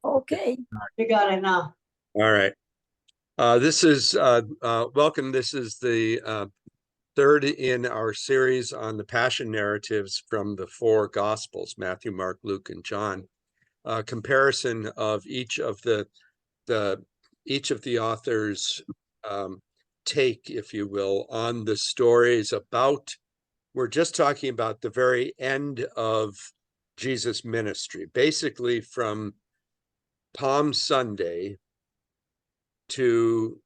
Okay. You got it now. All right. This is welcome. This is the third in our series on the Passion narratives from the four Gospels: Matthew, Mark, Luke, and John. Comparison of each of the authors' take, if you will, on the stories about. We're just talking about the very end of Jesus' ministry, basically from Palm Sunday to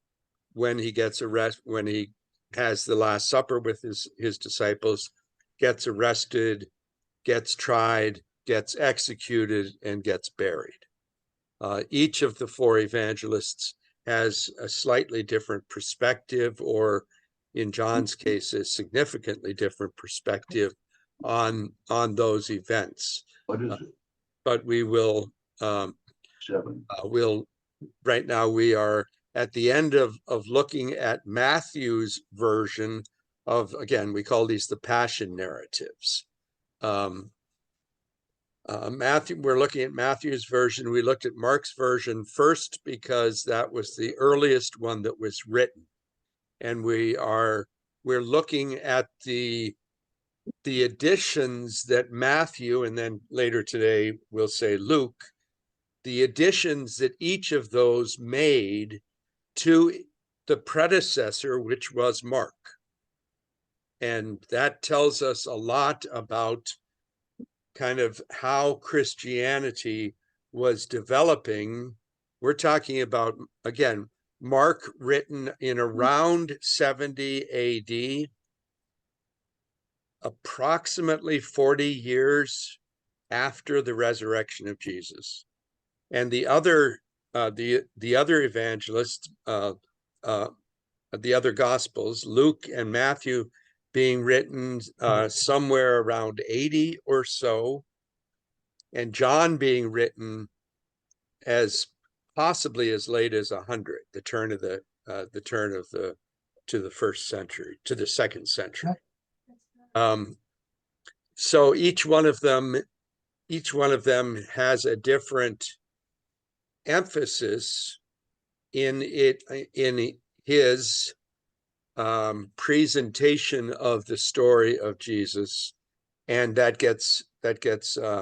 when he gets arrested, when he has the Last Supper with his disciples, gets arrested, gets tried, gets executed, and gets buried. Each of the four evangelists has a slightly different perspective, or in John's case, a significantly different perspective on those events. What is it? But we will, 7. Right now we are at the end of looking at Matthew's version of, again, we call these the Passion narratives. We're looking at Matthew's version. We looked at Mark's version first because that was the earliest one that was written. And we're looking at the additions that Matthew, and then later today we'll say Luke, the additions that each of those made to the predecessor, which was Mark. And that tells us a lot about kind of how Christianity was developing. We're talking about, again, Mark written in around 70 AD, approximately 40 years after the resurrection of Jesus. And the other evangelists, the other Gospels, Luke and Matthew, being written somewhere around 80 or so, and John being written as possibly as late as 100, the turn of the to the first century, to the second century. So each one of them has a different emphasis in his presentation of the story of Jesus, and that gets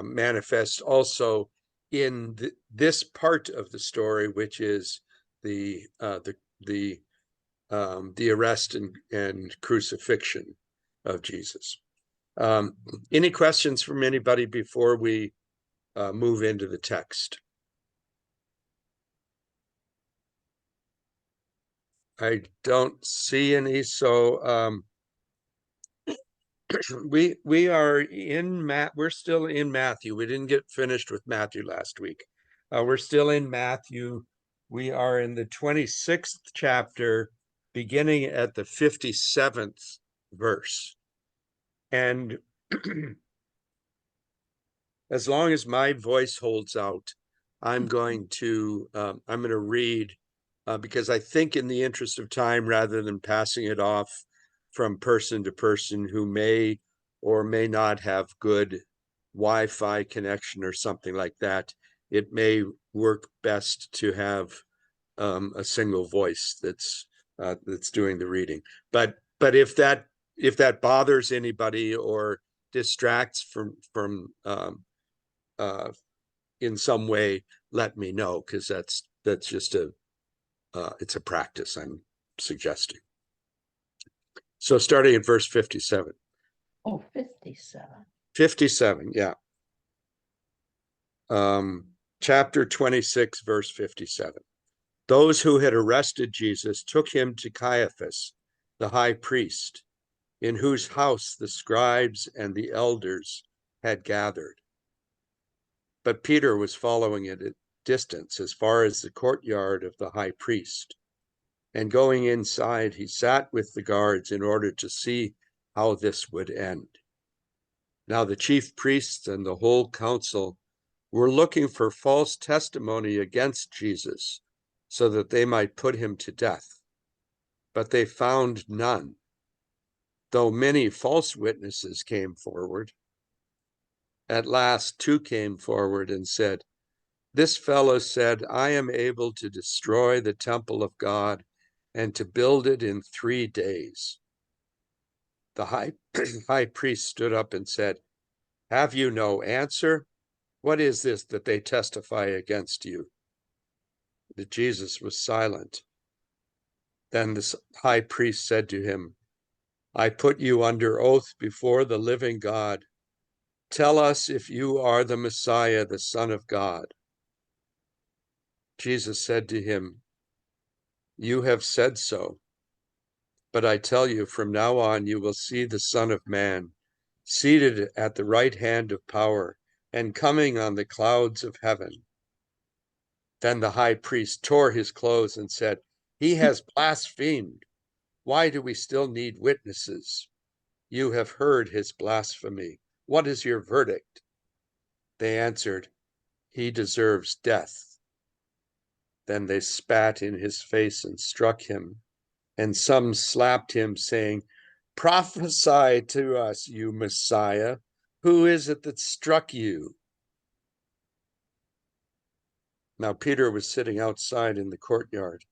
manifest also in this part of the story, which is the arrest and crucifixion of Jesus. Any questions from anybody before we move into the text? I don't see any. So we are in we're still in Matthew. We didn't get finished with Matthew last week. We're still in Matthew. We are in the 26th chapter, beginning at the 57th verse. And as long as my voice holds out, I'm going to read, because I think in the interest of time, rather than passing it off from person to person who may or may not have good Wi-Fi connection or something like that, it may work best to have a single voice that's doing the reading. But if that bothers anybody or distracts from in some way, let me know, because that's just it's a practice I'm suggesting. So starting at verse 57. Oh, 57. 57, yeah. Chapter 26, verse 57. Those who had arrested Jesus took him to Caiaphas, the high priest, in whose house the scribes and the elders had gathered. But Peter was following at a distance as far as the courtyard of the high priest. And going inside, he sat with the guards in order to see how this would end. Now the chief priests and the whole council were looking for false testimony against Jesus, so that they might put him to death. But they found none, though many false witnesses came forward. At last, two came forward and said, This fellow said, I am able to destroy the temple of God and to build it in 3 days. The high priest stood up and said, have you no answer? What is this that they testify against you? But Jesus was silent. Then the high priest said to him, I put you under oath before the living God. Tell us if you are the Messiah, the Son of God. Jesus said to him, you have said so. But I tell you, from now on you will see the Son of Man seated at the right hand of power and coming on the clouds of heaven. Then the high priest tore his clothes and said, he has blasphemed. Why do we still need witnesses? You have heard his blasphemy. What is your verdict? They answered, he deserves death. Then they spat in his face and struck him, and some slapped him, saying, prophesy to us, you Messiah. Who is it that struck you? Now Peter was sitting outside in the courtyard.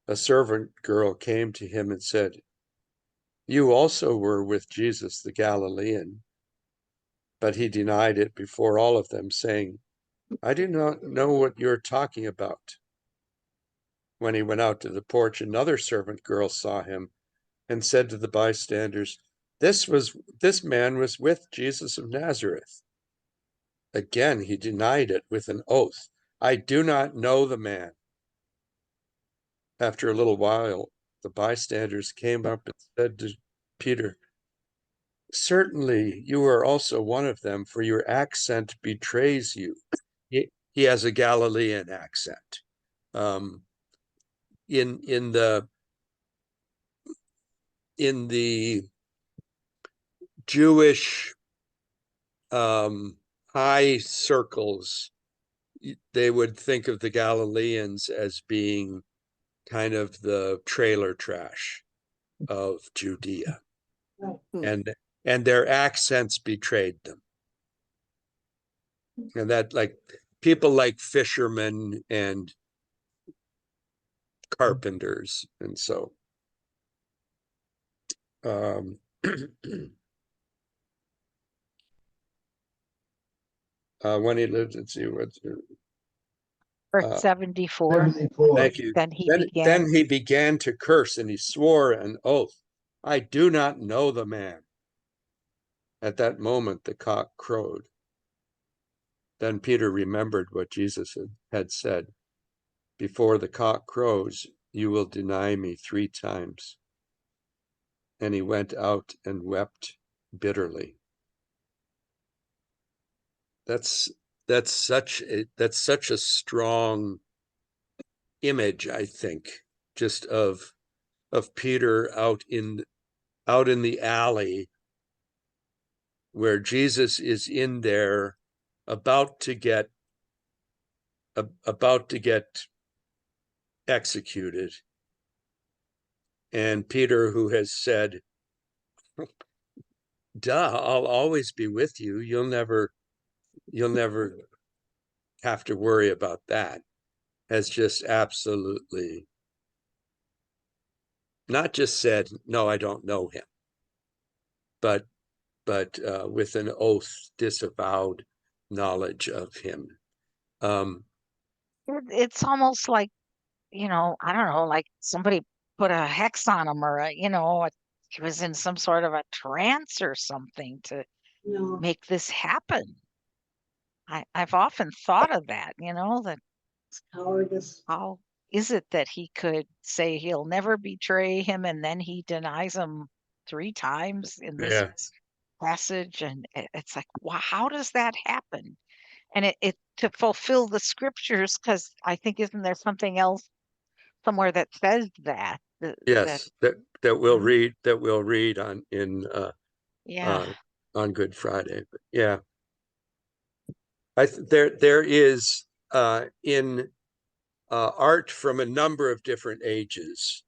A servant girl came to him and said, you also were with Jesus the Galilean. But he denied it before all of them, saying, I do not know what you're talking about. When he went out to the porch, another servant girl saw him and said to the bystanders, this man was with Jesus of Nazareth. Again, he denied it with an oath. I do not know the man. After a little while, the bystanders came up and said to Peter, certainly you are also one of them, for your accent betrays you. He has a Galilean accent. In the Jewish high circles, they would think of the Galileans as being kind of the trailer trash of Judea, and their accents betrayed them. And that, like, people like fishermen and carpenters, and so when he lived, let's see what's Verse 74. 74. thank you. Then he Then he began to curse, and he swore an oath. I do not know the man. At that moment, the cock crowed. Then Peter remembered what Jesus had said. Before the cock crows, you will deny me 3 times. And he went out and wept bitterly. That's such a strong image, I think, just of Peter out in the alley where Jesus is in there about to get executed, and Peter, who has said, duh, I'll always be with you, you'll never have to worry about that, has just absolutely not just said, no, I don't know him, but with an oath disavowed knowledge of him. It's almost like, I don't know, like somebody put a hex on him, or he was in some sort of a trance or something to make this happen. I've often thought of that, that how is it that he could say he'll never betray him, and then he denies him 3 times in this passage? And it's like, wow, how does that happen? And it to fulfill the scriptures, because I think, isn't there something else somewhere that says that? Yes, that we'll read on on Good Friday. But yeah, there is in art from a number of different ages.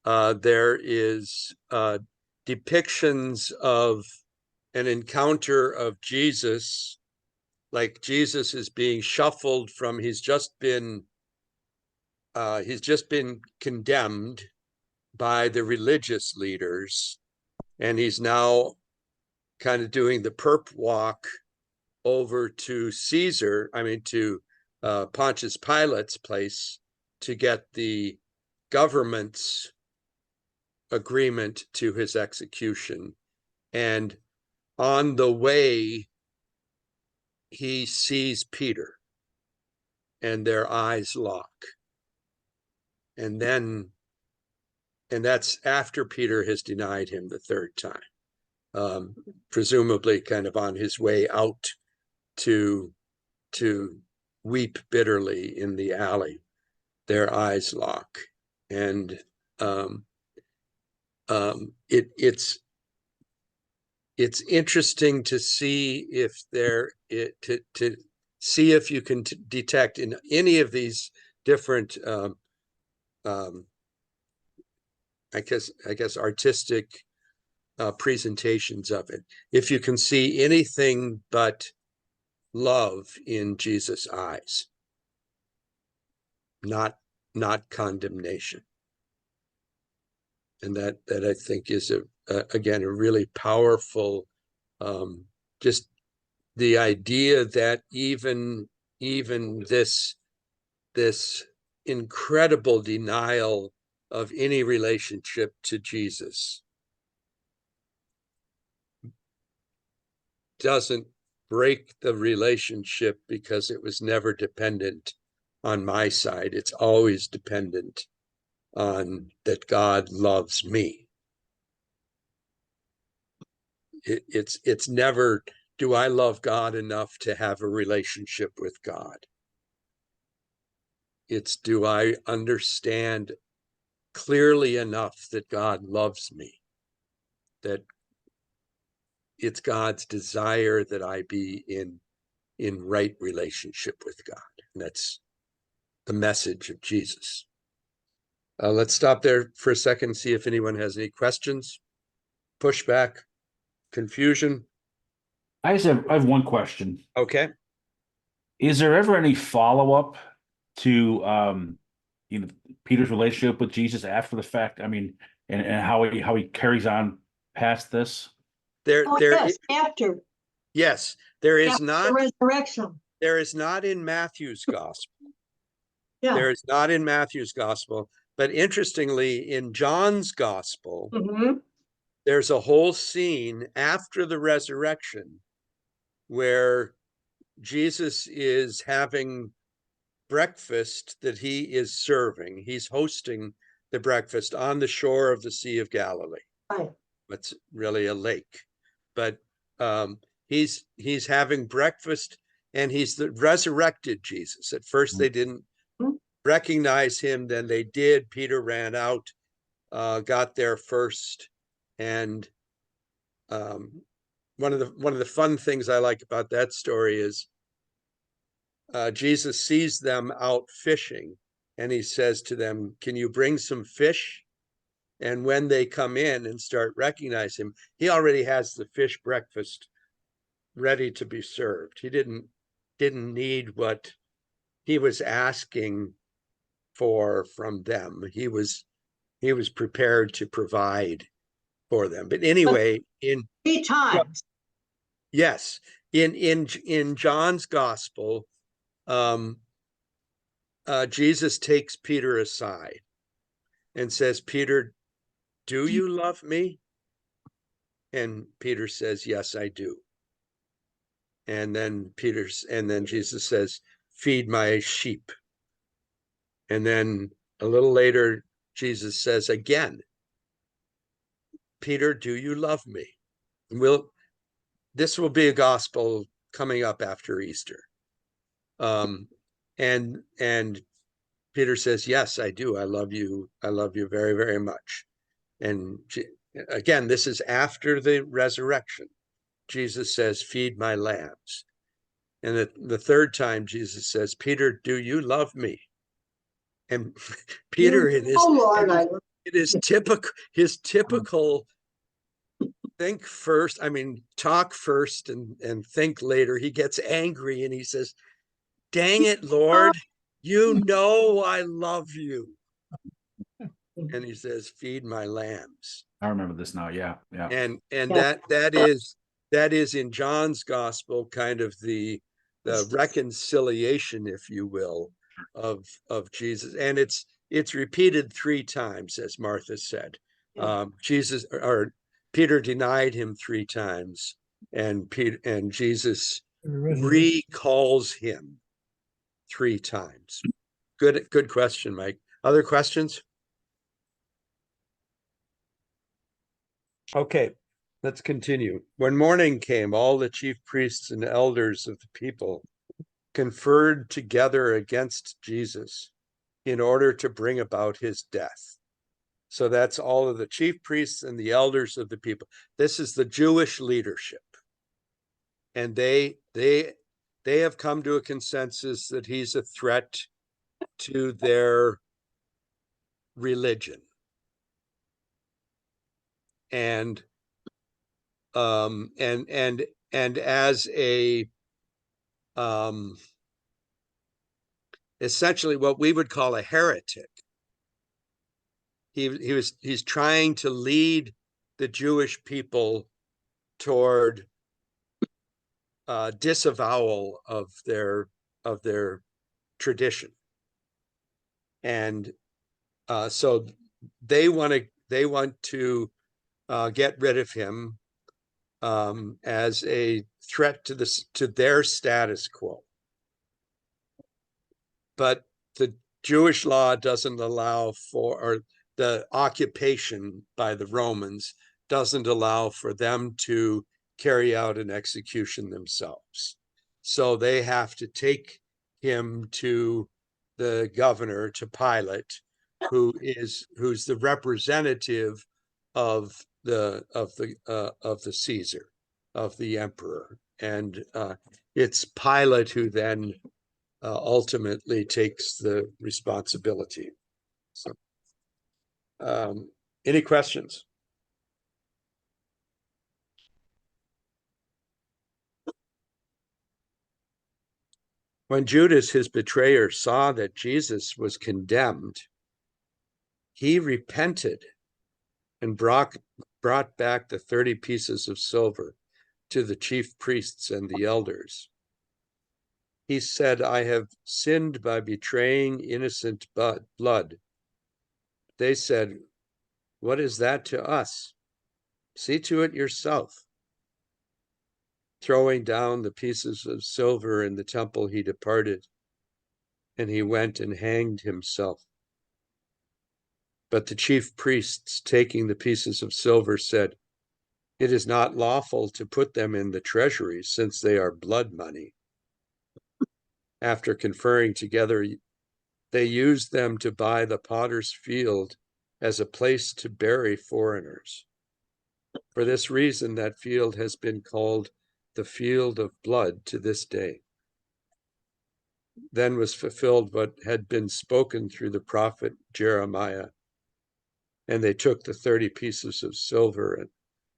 There is depictions of an encounter of Jesus like Jesus is being shuffled from, he's just been condemned by the religious leaders, and he's now kind of doing the perp walk over to to Pontius Pilate's place to get the government's agreement to his execution. And on the way, he sees Peter, and their eyes lock. And that's after Peter has denied him the third time, presumably kind of on his way out to weep bitterly in the alley. Their eyes lock. And it's interesting to see if to see if you can detect in any of these different I guess artistic presentations of it, if you can see anything but love in Jesus' eyes, not condemnation. And that I think is again a really powerful, just the idea that even this incredible denial of any relationship to Jesus doesn't break the relationship, because it was never dependent on my side. It's always dependent on that God loves me. It's never, do I love God enough to have a relationship with God? It's, do I understand clearly enough that God loves me, that it's God's desire that I be in right relationship with God. And that's the message of Jesus. Let's stop there for a second and see if anyone has any questions, pushback, confusion. I have one question. Okay. Is there ever any follow-up to Peter's relationship with Jesus after the fact? I mean, and how he carries on past this? Yes, after. Yes, there is after not the resurrection. There is not in Matthew's gospel. Yeah. There is not in Matthew's gospel, but interestingly, in John's gospel, there's a whole scene after the resurrection where Jesus is having breakfast that he is serving. He's hosting the breakfast on the shore of the Sea of Galilee. Right. It's really a lake, but he's having breakfast, and he's the resurrected Jesus. At first they didn't recognize him, then they did. Peter ran out, got there first, and one of the fun things I like about that story is Jesus sees them out fishing, and he says to them, "Can you bring some fish?" And when they come in and start recognizing him, he already has the fish breakfast ready to be served. He didn't need what he was asking for from them. He was prepared to provide for them. But anyway, in 3 times. yes, in John's gospel, Jesus takes Peter aside and says, "Peter, do you love me?" And Peter says, "Yes, I do." And then Jesus says, "Feed my sheep." And then a little later, Jesus says again, "Peter, do you love me?" And this will be a gospel coming up after Easter. And Peter says, "Yes, I do. I love you. I love you very, very much." And again, this is after the resurrection. Jesus says, "Feed my lambs." And the third time, Jesus says, "Peter, do you love me?" And Peter, his typical think first, I mean, talk first and think later. He gets angry and he says, dang it, Lord, you know I love you. And he says, feed my lambs. I remember this now. Yeah, yeah. And Yeah. that is in John's gospel kind of the reconciliation, if you will, of Jesus. And it's repeated 3 times, as Martha said. Jesus or Peter denied him 3 times, and Jesus recalls him 3 times. Good question, Mike. Other questions? Okay, let's continue. When morning came, all the chief priests and elders of the people conferred together against Jesus in order to bring about his death. So that's all of the chief priests and the elders of the people. This is the Jewish leadership. And they have come to a consensus that he's a threat to their religion. And as a essentially what we would call a heretic, he's trying to lead the Jewish people toward disavowal of their tradition, and so they want to get rid of him as a threat to their status quo. But the Jewish law doesn't allow for, or the occupation by the Romans doesn't allow for them to carry out an execution themselves. So they have to take him to the governor, to Pilate, who's the representative of the Caesar, of the emperor, and it's Pilate who then ultimately takes the responsibility. So, any questions? When Judas, his betrayer, saw that Jesus was condemned, he repented and brought back the 30 pieces of silver to the chief priests and the elders. He said, I have sinned by betraying innocent blood. They said, what is that to us? See to it yourself. Throwing down the pieces of silver in the temple, he departed, and he went and hanged himself. But the chief priests, taking the pieces of silver, said, it is not lawful to put them in the treasury, since they are blood money. After conferring together, they used them to buy the potter's field as a place to bury foreigners. For this reason, that field has been called the field of blood to this day. Then was fulfilled what had been spoken through the prophet Jeremiah. And they took the 30 pieces of silver and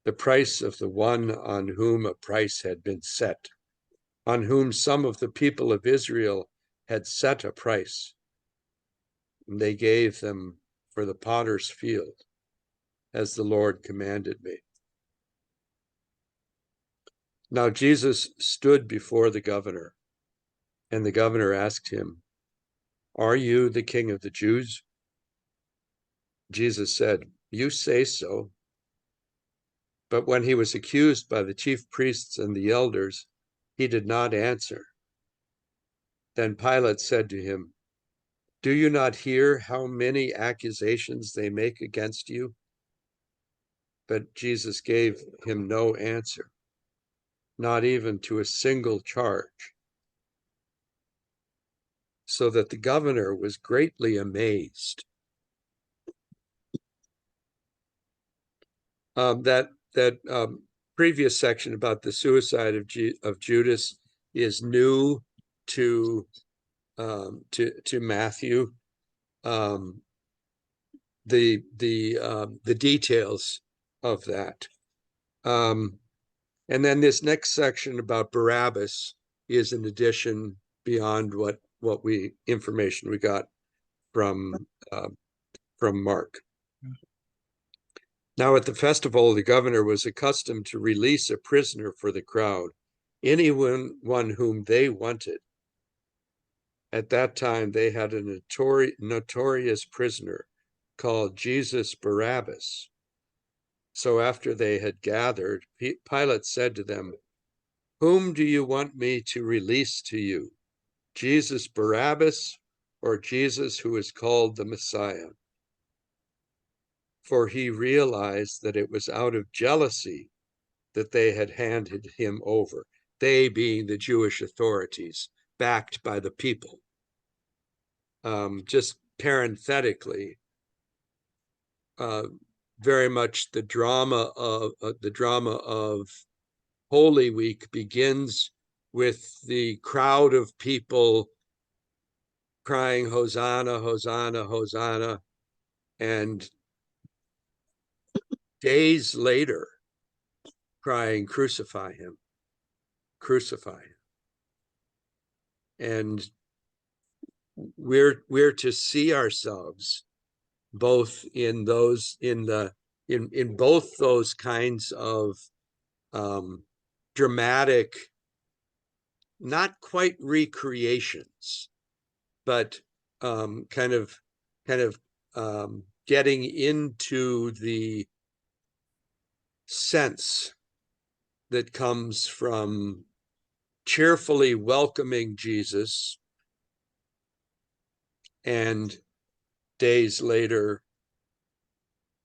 the price of the one on whom a price had been set, on whom some of the people of Israel had set a price. And they gave them for the potter's field, as the Lord commanded me. Now Jesus stood before the governor, and the governor asked him, are you the king of the Jews? Jesus said, you say so. But when he was accused by the chief priests and the elders, he did not answer. Then Pilate said to him, do you not hear how many accusations they make against you? But Jesus gave him no answer, not even to a single charge, so that the governor was greatly amazed. That previous section about the suicide of Judas is new to Matthew. The details of that And then this next section about Barabbas is an addition beyond what information we got from Mark. Now at the festival, the governor was accustomed to release a prisoner for the crowd, anyone whom they wanted. At that time, they had a notorious prisoner called Jesus Barabbas. So after they had gathered, Pilate said to them, "Whom do you want me to release to you? Jesus Barabbas or Jesus who is called the Messiah?" For he realized that it was out of jealousy that they had handed him over, they being the Jewish authorities, backed by the people. Just parenthetically, very much the drama of Holy Week begins with the crowd of people crying Hosanna, Hosanna, Hosanna, and days later crying crucify him, crucify him. And we're to see ourselves both in those in both those kinds of dramatic, not quite recreations, but kind of getting into the sense that comes from cheerfully welcoming Jesus and days later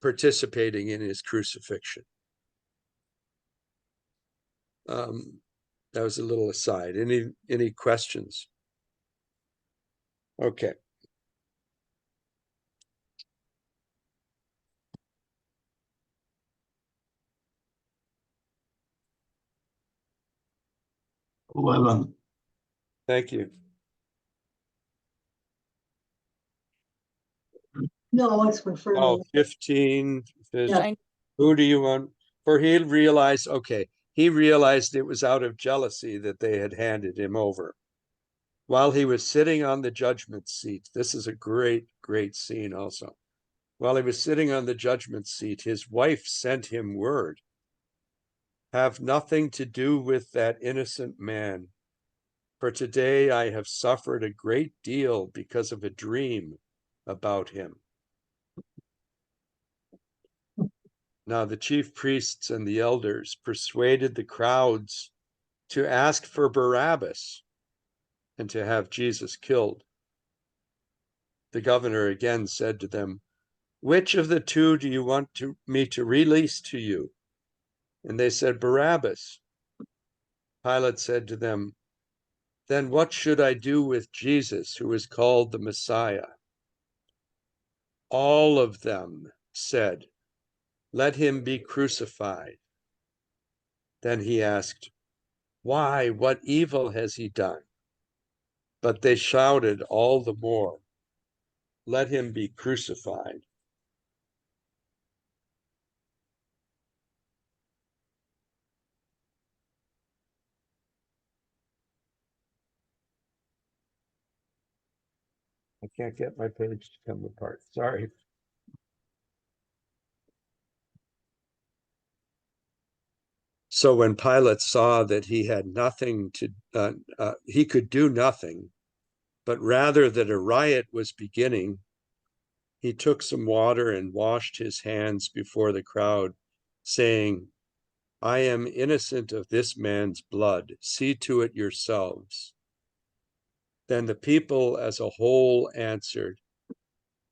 participating in his crucifixion. That was a little aside. Any questions? Okay. Thank you. No, it's referring. Oh, 15. Yeah. Who do you want? For he realized it was out of jealousy that they had handed him over. While he was sitting on the judgment seat, this is a great, great scene also. While he was sitting on the judgment seat, his wife sent him word, "Have nothing to do with that innocent man, for today I have suffered a great deal because of a dream about him." Now the chief priests and the elders persuaded the crowds to ask for Barabbas and to have Jesus killed. The governor again said to them, "Which of the two do you want me to release to you?" And they said, "Barabbas." Pilate said to them, "Then what should I do with Jesus, who is called the Messiah?" All of them said, "Let him be crucified." Then he asked, "Why? What evil has he done?" But they shouted all the more, "Let him be crucified." I can't get my page to come apart. Sorry. So when Pilate saw that he had nothing to, he could do nothing, but rather that a riot was beginning, he took some water and washed his hands before the crowd, saying, "I am innocent of this man's blood. See to it yourselves." Then the people as a whole answered,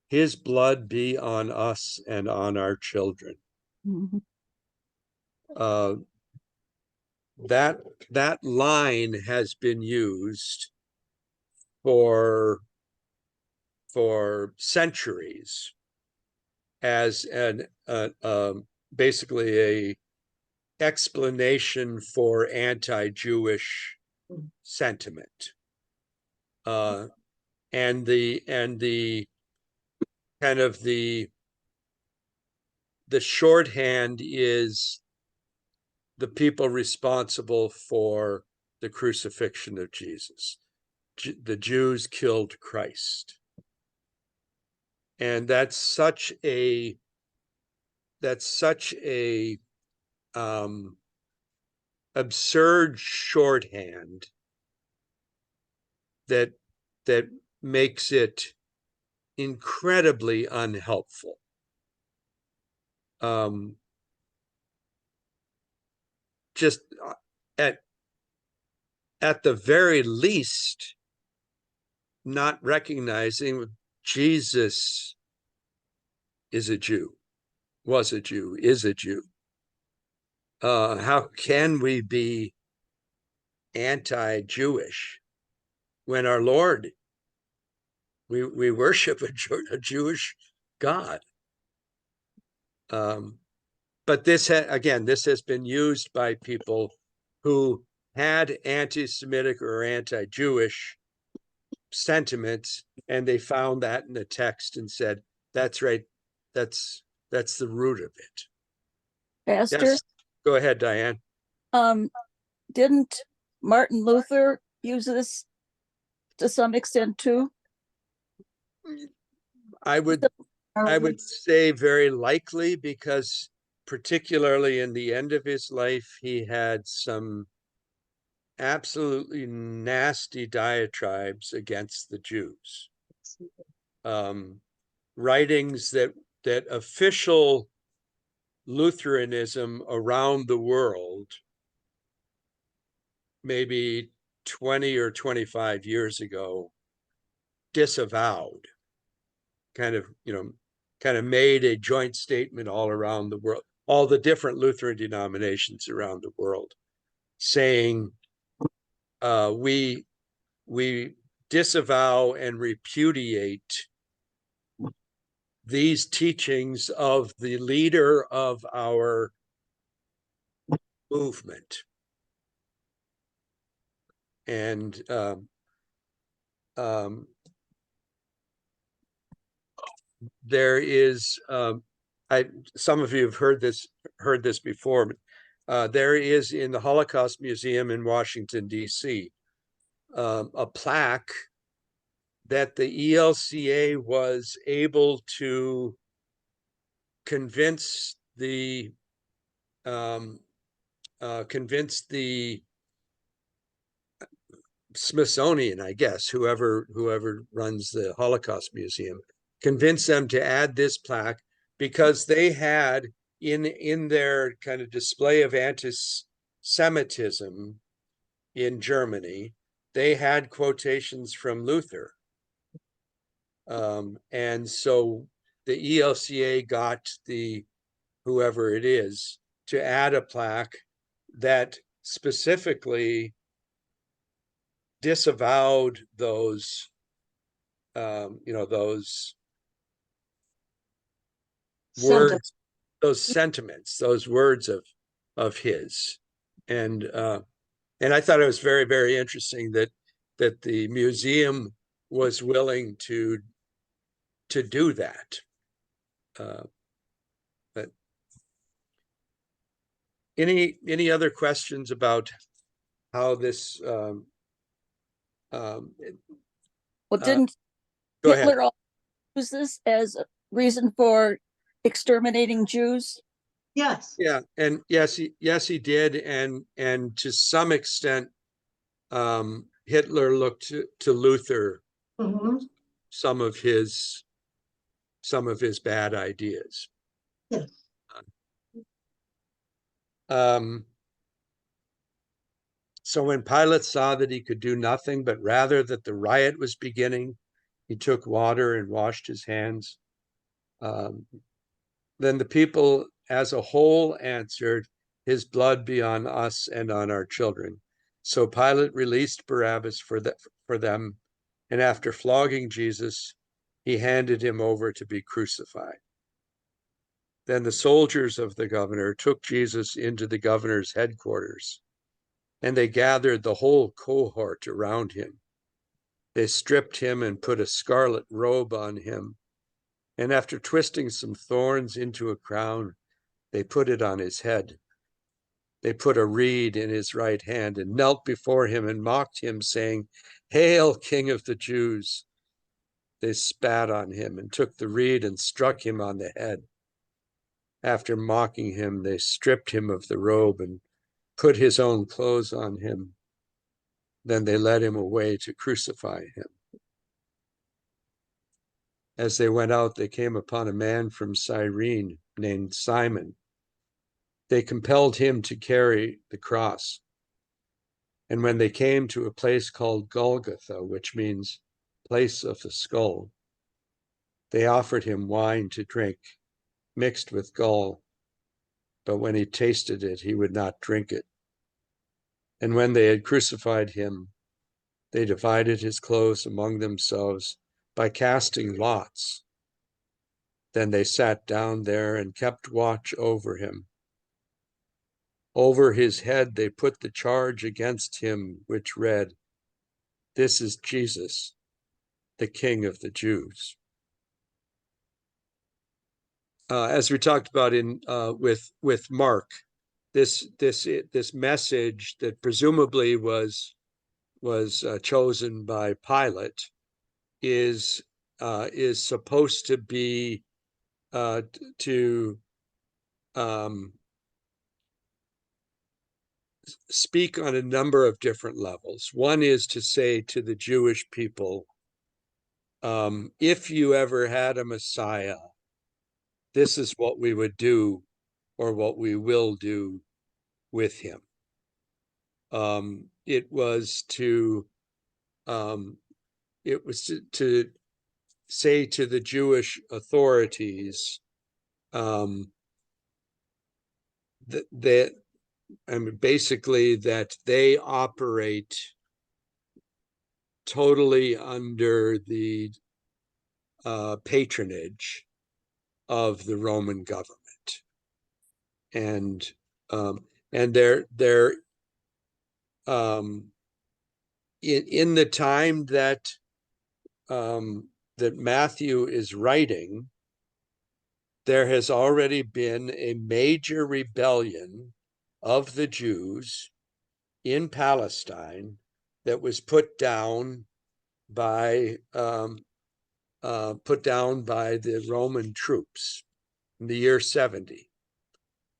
"His blood be on us and on our children." Mhm. That line has been used for centuries as basically a explanation for anti-Jewish sentiment, and the kind of the shorthand is the people responsible for the crucifixion of Jesus. The Jews killed Christ. And that's such a absurd shorthand that makes it incredibly unhelpful. Just at the very least, not recognizing Jesus is a Jew, was a Jew, is a Jew. How can we be anti-Jewish when our Lord, we worship a Jewish God? But this has been used by people who had anti-Semitic or anti-Jewish sentiments, and they found that in the text and said, that's right, that's the root of it. Pastor, Yes, go ahead, Diane. didn't Martin Luther use this to some extent too? I would say very likely, because particularly in the end of his life, he had some absolutely nasty diatribes against the Jews. Writings that official Lutheranism around the world, maybe 20 or 25 years ago, disavowed, kind of made a joint statement all around the world, all the different Lutheran denominations around the world, saying we disavow and repudiate these teachings of the leader of our movement. And there is, some of you have heard this before. There is in the Holocaust Museum in Washington, D.C., a plaque that the ELCA was able to convince the Smithsonian, I guess, whoever runs the Holocaust Museum, convince them to add this plaque, because they had in their kind of display of anti-Semitism in Germany, they had quotations from Luther. And so the ELCA got whoever it is to add a plaque that specifically disavowed those words, those sentiments, those words of his. And I thought it was very, very interesting that the museum was willing to do that. But any other questions about how this Well, didn't go ahead. Hitler use this as a reason for exterminating Jews? Yes. Yeah, and yes, he did, and to some extent, Hitler looked to Luther, some of his bad ideas. Yes. So when Pilate saw that he could do nothing, but rather that the riot was beginning, he took water and washed his hands. Then the people as a whole answered, "His blood be on us and on our children." So Pilate released Barabbas for them, and after flogging Jesus, he handed him over to be crucified. Then the soldiers of the governor took Jesus into the governor's headquarters, and they gathered the whole cohort around him. They stripped him and put a scarlet robe on him, and after twisting some thorns into a crown, they put it on his head. They put a reed in his right hand and knelt before him and mocked him, saying, "Hail, King of the Jews!" They spat on him and took the reed and struck him on the head. After mocking him, they stripped him of the robe and put his own clothes on him. Then they led him away to crucify him. As they went out, they came upon a man from Cyrene named Simon. They compelled him to carry the cross. And when they came to a place called Golgotha, which means place of the skull, they offered him wine to drink, mixed with gall. But when he tasted it, he would not drink it. And when they had crucified him, they divided his clothes among themselves by casting lots. Then they sat down there and kept watch over him. Over his head they put the charge against him, which read, "This is Jesus, the King of the Jews." As we talked about in with Mark, this message that presumably was chosen by Pilate is supposed to be to speak on a number of different levels. One is to say to the Jewish people, if you ever had a Messiah, this is what we would do, or what we will do with him. It was to say to the Jewish authorities that basically that they operate totally under the patronage of the Roman government, and they're in the time that that Matthew is writing, there has already been a major rebellion of the Jews in Palestine that was put down by the Roman troops in the year 70.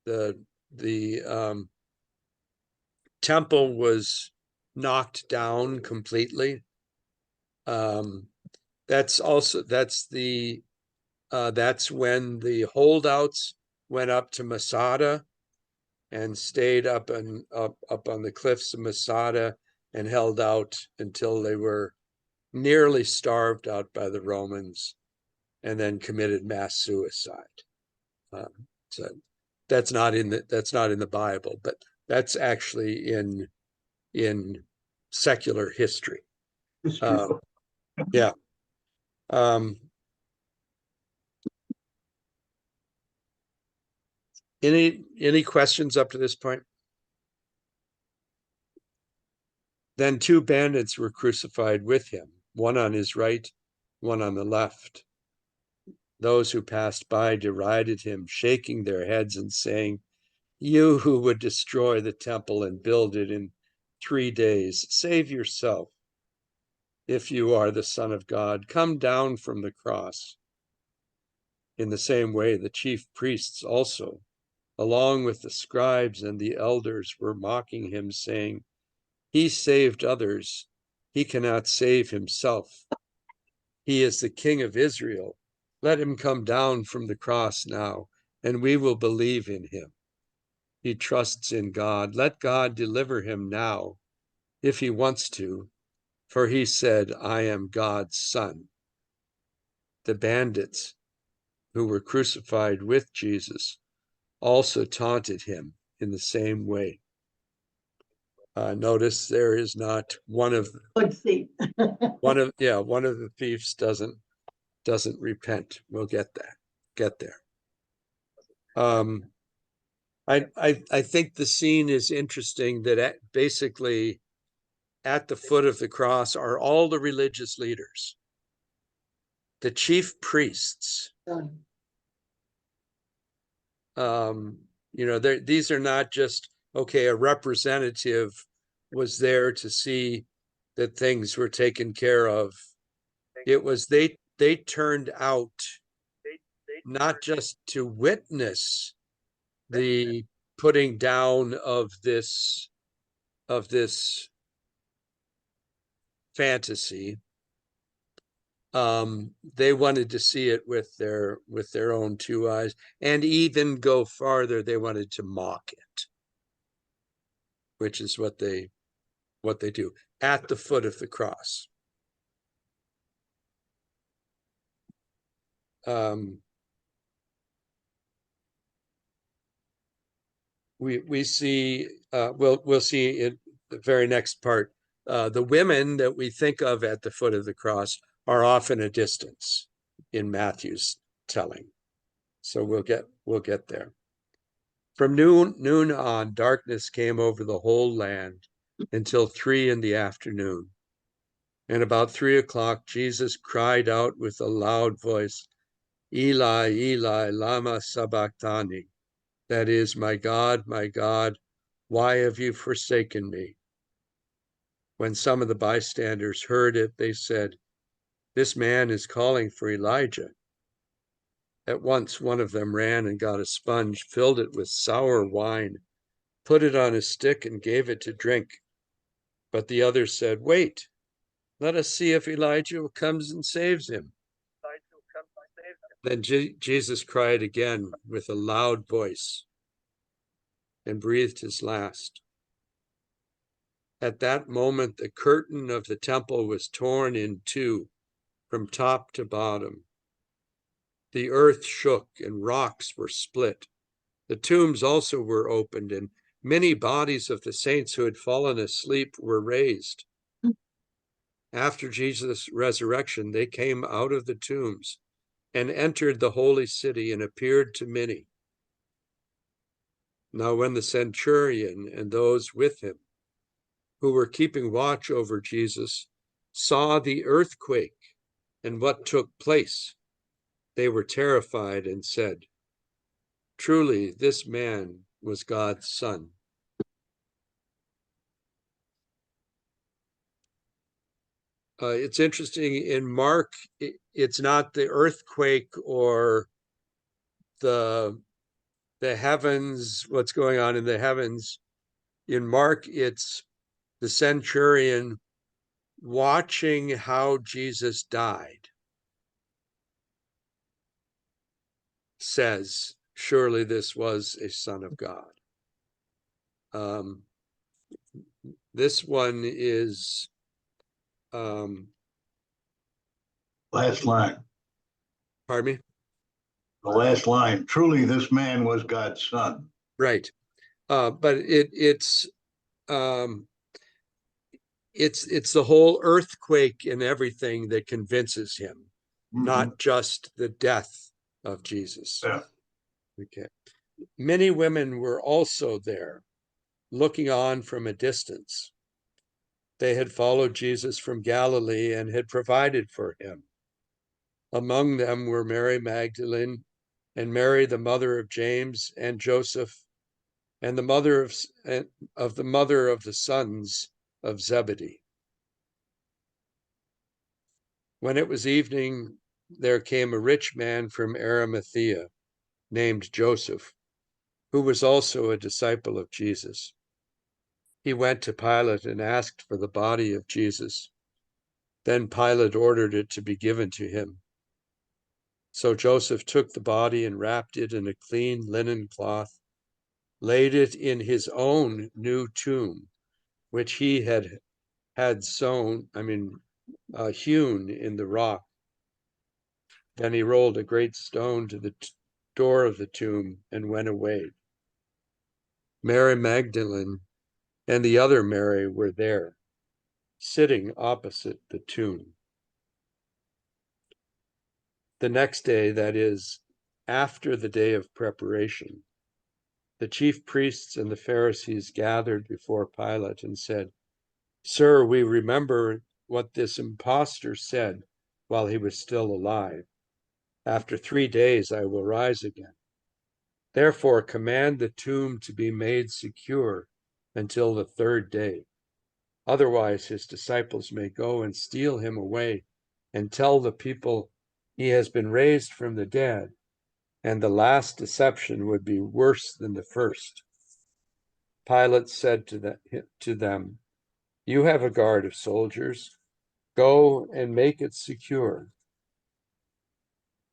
The temple was knocked down completely. That's when the holdouts went up to Masada and stayed up on the cliffs of Masada and held out until they were nearly starved out by the Romans, and then committed mass suicide. So that's not in the Bible, but that's actually in secular history. Yeah. Any questions up to this point? Then 2 bandits were crucified with him, one on his right, one on the left. Those who passed by derided him, shaking their heads and saying, "You who would destroy the temple and build it in 3 days, save yourself. If you are the Son of God, come down from the cross." In the same way, the chief priests also, along with the scribes and the elders, were mocking him, saying, "He saved others. He cannot save himself. He is the King of Israel. Let him come down from the cross now, and we will believe in him. He trusts in God. Let God deliver him now, if he wants to, for he said, 'I am God's son.'" The bandits who were crucified with Jesus also taunted him in the same way. Notice there is not one of the thieves doesn't repent. We'll get there. I think the scene is interesting that basically at the foot of the cross are all the religious leaders, the chief priests. These are not just, okay, a representative was there to see that things were taken care of. It was they turned out not just to witness the putting down of this fantasy. They wanted to see it with their own two eyes, and even go farther, they wanted to mock it, which is what they do at the foot of the cross. We see we'll see in the very next part, the women that we think of at the foot of the cross are often a distance in Matthew's telling. So we'll get there. From noon on, darkness came over the whole land until 3 p.m. And about 3 o'clock, Jesus cried out with a loud voice, Eli, Eli, lama sabachthani. That is, my God, why have you forsaken me? When some of the bystanders heard it, they said, this man is calling for Elijah. At once, one of them ran and got a sponge, filled it with sour wine, put it on a stick, and gave it to drink. But the others said, wait, let us see if Elijah comes and saves him. Then Jesus cried again with a loud voice and breathed his last. At that moment, the curtain of the temple was torn in two from top to bottom. The earth shook and rocks were split. The tombs also were opened, and many bodies of the saints who had fallen asleep were raised. After Jesus' resurrection, they came out of the tombs and entered the holy city and appeared to many. Now, when the centurion and those with him who were keeping watch over Jesus saw the earthquake and what took place, they were terrified and said, truly, this man was God's son. It's interesting, in Mark, it's not the earthquake or the heavens, what's going on in the heavens. In Mark, it's the centurion watching how Jesus died, says, surely this was a son of God. This one is last line. Pardon me? The last line, truly this man was God's son. Right. But it's the whole earthquake and everything that convinces him, not just the death of Jesus. Yeah. Okay. Many women were also there, looking on from a distance. They had followed Jesus from Galilee and had provided for him. Among them were Mary Magdalene and Mary, the mother of James and Joseph, and the mother of the sons of Zebedee. When it was evening, there came a rich man from Arimathea named Joseph, who was also a disciple of Jesus. He went to Pilate and asked for the body of Jesus. Then Pilate ordered it to be given to him. So Joseph took the body and wrapped it in a clean linen cloth, laid it in his own new tomb, which he had hewn in the rock. Then he rolled a great stone to the door of the tomb and went away. Mary Magdalene and the other Mary were there, sitting opposite the tomb. The next day, that is, after the day of preparation, the chief priests and the Pharisees gathered before Pilate and said, Sir, we remember what this impostor said while he was still alive. After 3 days, I will rise again. Therefore, command the tomb to be made secure until the third day. Otherwise, his disciples may go and steal him away and tell the people he has been raised from the dead, and the last deception would be worse than the first. Pilate said to them, "You have a guard of soldiers. Go and make it secure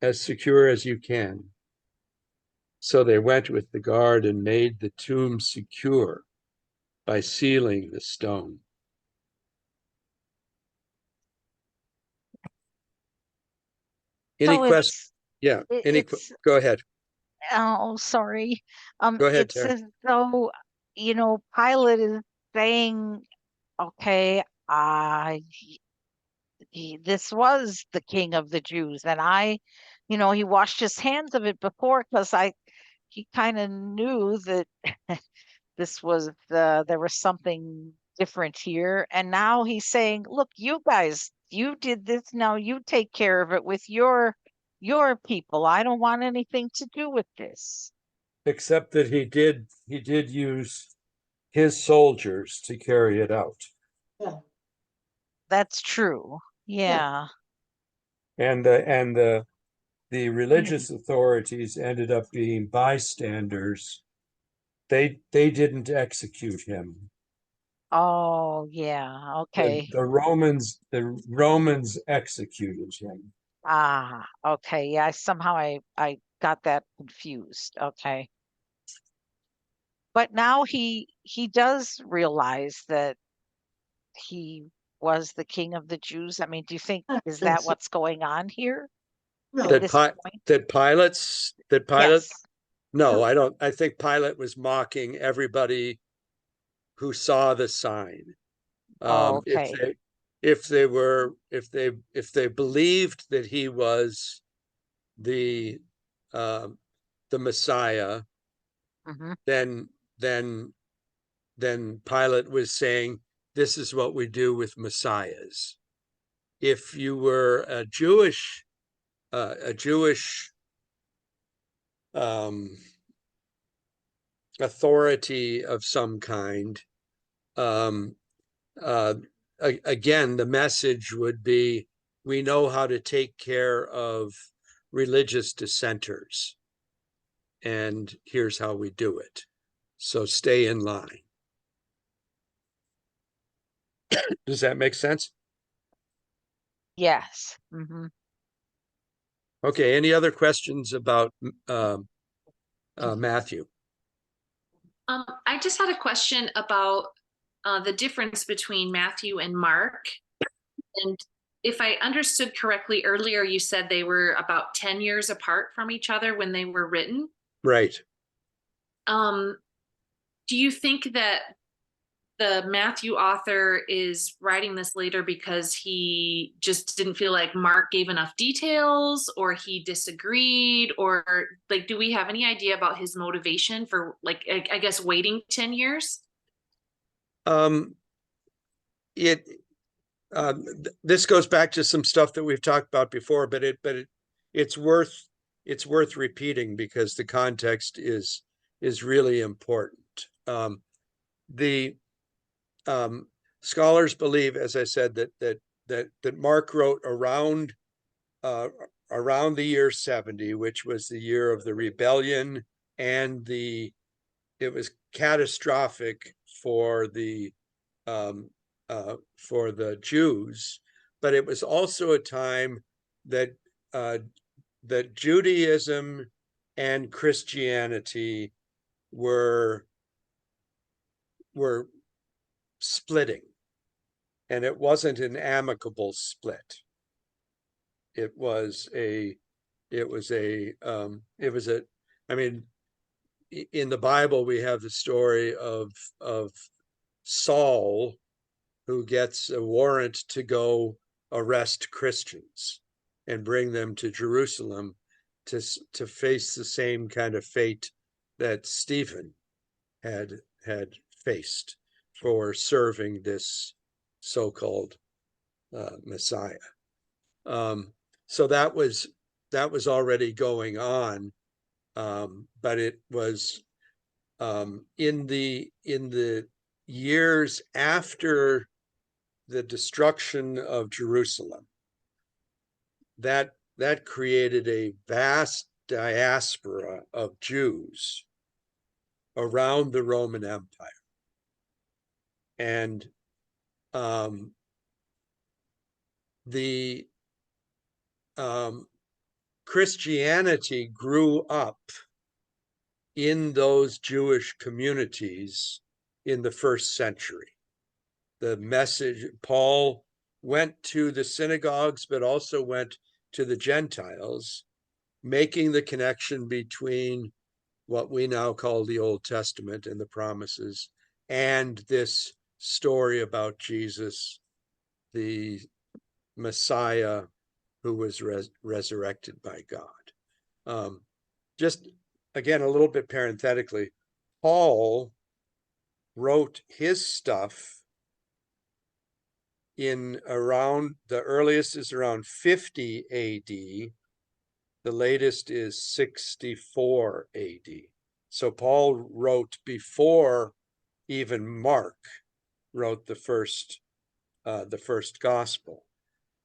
as you can." So they went with the guard and made the tomb secure by sealing the stone. Any So questions? Yeah. Go ahead. Oh, sorry. Go ahead, It's Terry. as though, Pilate is saying, okay, this was the king of the Jews, and he washed his hands of it before because he kind of knew that there was something different here, and now he's saying, look, you guys, you did this, now you take care of it with your people. I don't want anything to do with this. Except that he did use his soldiers to carry it out. Yeah. That's true. Yeah. And the religious authorities ended up being bystanders. They didn't execute him. Oh, yeah. Okay. The Romans executed him. Okay. Yeah, somehow I got that confused. Okay. But now he does realize that he was the king of the Jews. I mean, do you think is that so. what's going on here No, at this point? That Pilate? Yes. No, I don't. I think Pilate was mocking everybody who saw the sign. Oh, okay. If they believed that he was the Messiah, Hmm. then Pilate was saying, this is what we do with messiahs. If you were a Jewish authority of some kind, again, the message would be, we know how to take care of religious dissenters, and here's how we do it. So stay in line. Does that make sense? Yes. Hmm. Okay, any other questions about Matthew? I just had a question about the difference between Matthew and Mark. And if I understood correctly earlier, you said they were about 10 years apart from each other when they were written. Right. Do you think that the Matthew author is writing this later because he just didn't feel like Mark gave enough details, or he disagreed, or like, do we have any idea about his motivation for, like, I guess waiting 10 years? This goes back to some stuff that we've talked about before, but it's worth repeating because the context is really important. The scholars believe, as I said, that Mark wrote around the year 70, which was the year of the rebellion, and it was catastrophic for the Jews, but it was also a time that that Judaism and Christianity were splitting, and it wasn't an amicable split. I mean, in the Bible we have the story of Saul, who gets a warrant to go arrest Christians and bring them to Jerusalem to face the same kind of fate that Stephen had faced for serving this so-called Messiah. So that was already going on. but it was in the years after the destruction of Jerusalem. That created a vast diaspora of Jews around the Roman Empire. And the Christianity grew up in those Jewish communities in the first century. The message, Paul went to the synagogues, but also went to the Gentiles, making the connection between what we now call the Old Testament and the promises, and this story about Jesus, the Messiah who was resurrected by God. Just again, a little bit parenthetically, Paul wrote his stuff in around, the earliest is around 50 AD. The latest is 64 AD. So Paul wrote before even Mark wrote the first gospel.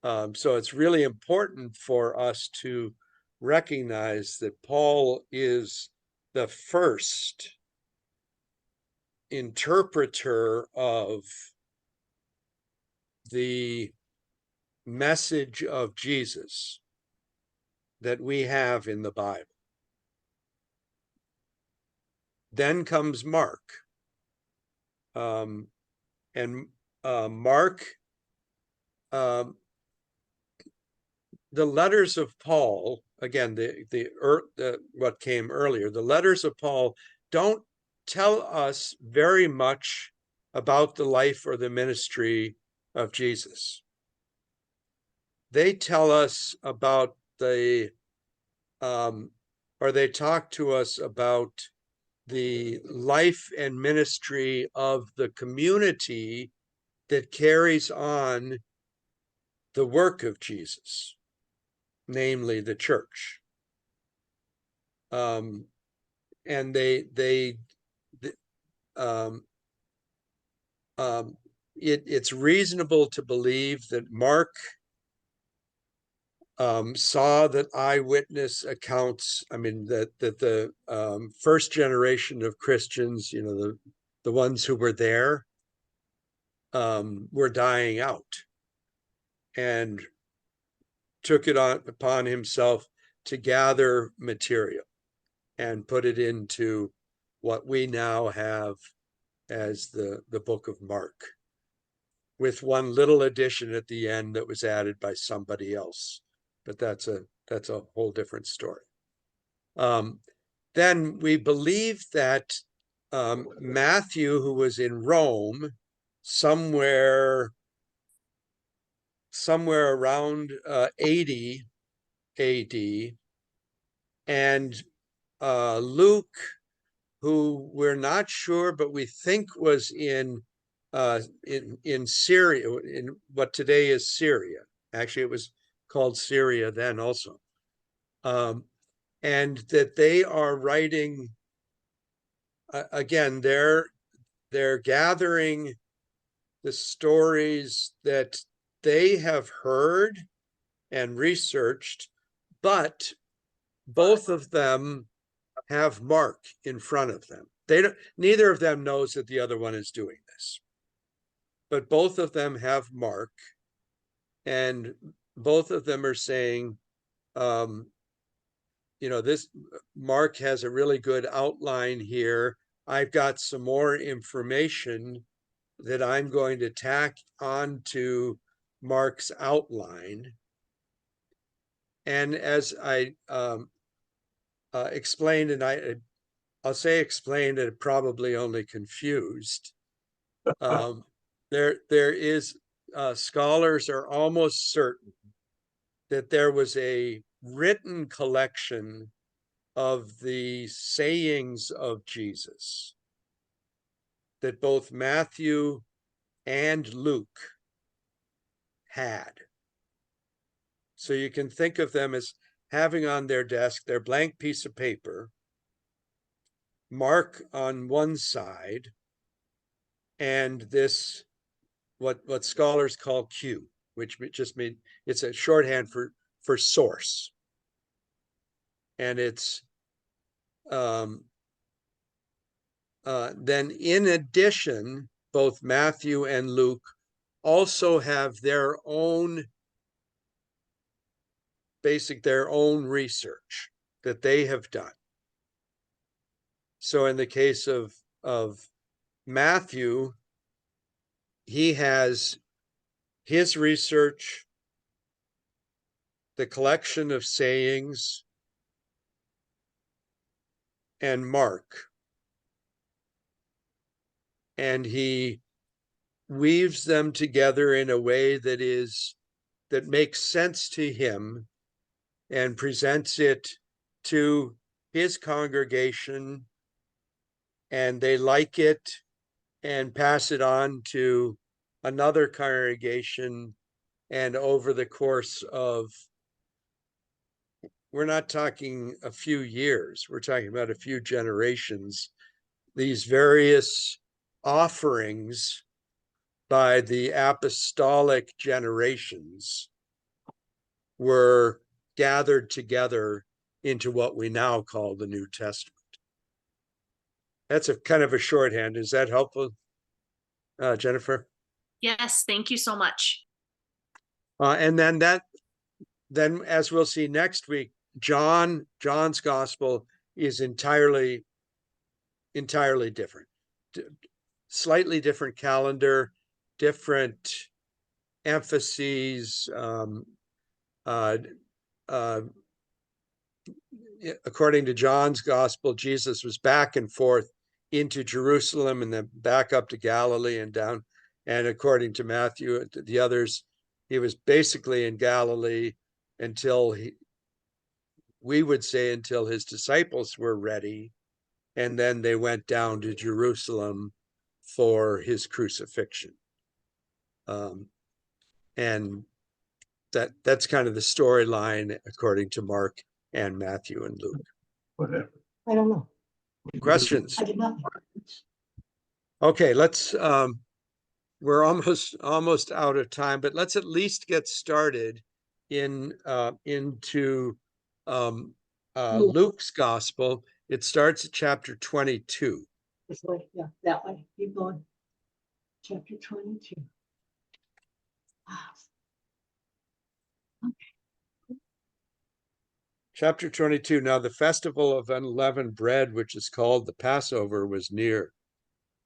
So it's really important for us to recognize that Paul is the first interpreter of the message of Jesus that we have in the Bible. Then comes Mark. Mark, the letters of Paul, again, what came earlier, the letters of Paul don't tell us very much about the life or the ministry of Jesus. They tell us about or they talk to us about the life and ministry of the community that carries on the work of Jesus, namely the church. And it's reasonable to believe that Mark saw that eyewitness accounts, that the first generation of Christians, the ones who were there, were dying out, and took it upon himself to gather material and put it into what we now have as the book of Mark, with one little addition at the end that was added by somebody else. But that's a whole different story. Then we believe that Matthew, who was in Rome somewhere around 80 AD, and Luke, who we're not sure, but we think was in Syria, in what today is Syria. Actually, it was called Syria then also. And that they are writing, again, they're gathering the stories that they have heard and researched, but both of them have Mark in front of them. Neither of them knows that the other one is doing this, but both of them have Mark, and both of them are saying, this Mark has a really good outline here. I've got some more information that I'm going to tack onto Mark's outline. And as I explained, and I'll say explained and probably only confused, there is, scholars are almost certain that there was a written collection of the sayings of Jesus that both Matthew and Luke had. So you can think of them as having on their desk their blank piece of paper, Mark on one side, and this what scholars call Q, which just means it's a shorthand for source. And it's then in addition, both Matthew and Luke also have their own research that they have done. So in the case of Matthew, he has his research, the collection of sayings, and Mark. And he weaves them together in a way that makes sense to him and presents it to his congregation, and they like it and pass it on to another congregation. And over the course of, we're not talking a few years, we're talking about a few generations, these various offerings by the apostolic generations were gathered together into what we now call the New Testament. That's a kind of a shorthand. Is that helpful, Jennifer? Yes, thank you so much. And then as we'll see next week, John's gospel is entirely different. Slightly different calendar, different emphases. According to John's gospel, Jesus was back and forth into Jerusalem and then back up to Galilee and down. And according to Matthew, the others, he was basically in Galilee until we would say until his disciples were ready. And then they went down to Jerusalem for his crucifixion. And that's kind of the storyline according to Mark and Matthew and Luke. Whatever. I don't know. Questions? I did not. Okay, let's we're almost out of time, but let's at least get started into Luke's gospel. It starts at chapter 22. This way, yeah, that way. Keep going. Chapter 22. Chapter 22. Now the festival of unleavened bread, which is called the Passover, was near.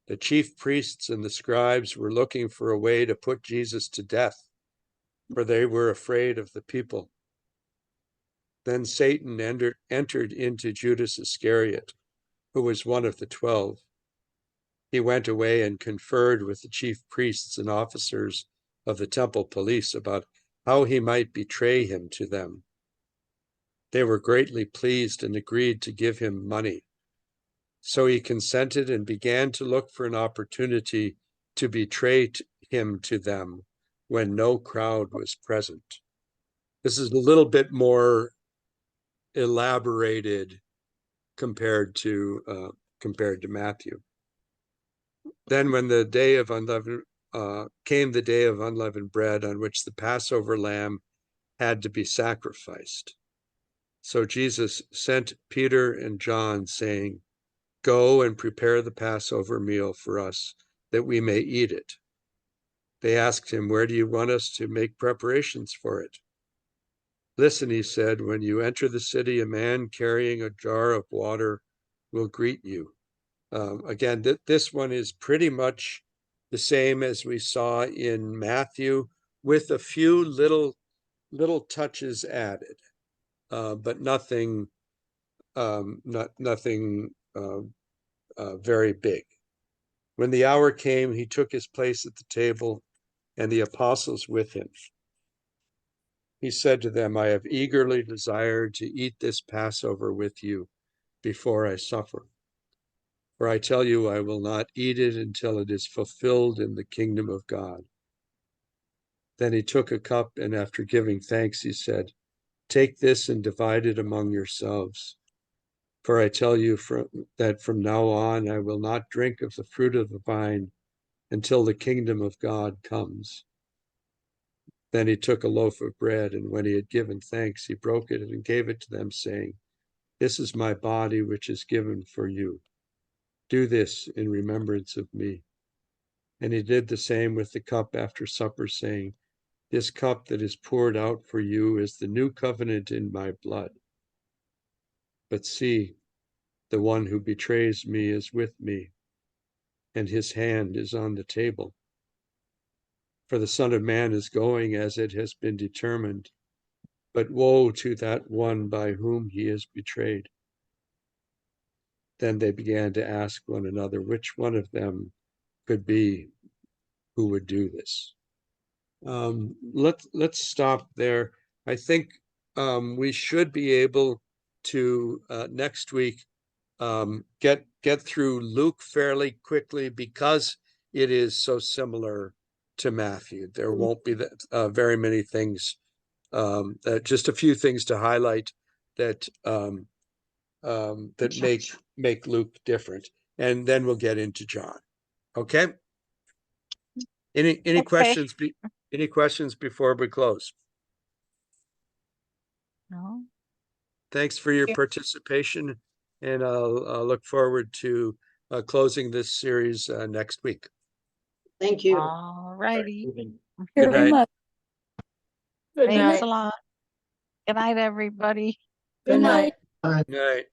The chief priests and the scribes were looking for a way to put Jesus to death, for they were afraid of the people. Then Satan entered into Judas Iscariot, who was one of the 12. He went away and conferred with the chief priests and officers of the temple police about how he might betray him to them. They were greatly pleased and agreed to give him money. So he consented and began to look for an opportunity to betray him to them when no crowd was present. This is a little bit more elaborated compared to Matthew. Then when the day of came the day of unleavened bread, on which the Passover lamb had to be sacrificed. So Jesus sent Peter and John, saying, "Go and prepare the Passover meal for us, that we may eat it." They asked him, "Where do you want us to make preparations for it?" "Listen," he said, "when you enter the city, a man carrying a jar of water will greet you." Again, this one is pretty much the same as we saw in Matthew, with a few little touches added, but nothing very big. When the hour came, he took his place at the table, and the apostles with him. He said to them, "I have eagerly desired to eat this Passover with you before I suffer. For I tell you, I will not eat it until it is fulfilled in the kingdom of God." Then he took a cup, and after giving thanks, he said, "Take this and divide it among yourselves. For I tell you that from now on I will not drink of the fruit of the vine until the kingdom of God comes. Then he took a loaf of bread, and when he had given thanks, he broke it and gave it to them, saying, "This is my body, which is given for you. Do this in remembrance of me." And he did the same with the cup after supper, saying, "This cup that is poured out for you is the new covenant in my blood. But see, the one who betrays me is with me, and his hand is on the table. For the Son of Man is going as it has been determined, but woe to that one by whom he is betrayed." Then they began to ask one another which one of them could be who would do this. Let's stop there. I think we should be able to next week get through Luke fairly quickly because it is so similar to Matthew. There won't be very many things, just a few things to highlight that make Luke different, and then we'll get into John. Okay. Any Okay. questions? Any questions before we close? No. Thanks for your Yeah. participation, and I'll look forward to closing this series next week. Thank you. All righty. Good Very night. much. Good Thanks night. a lot. Good night, everybody. Good night. Good night.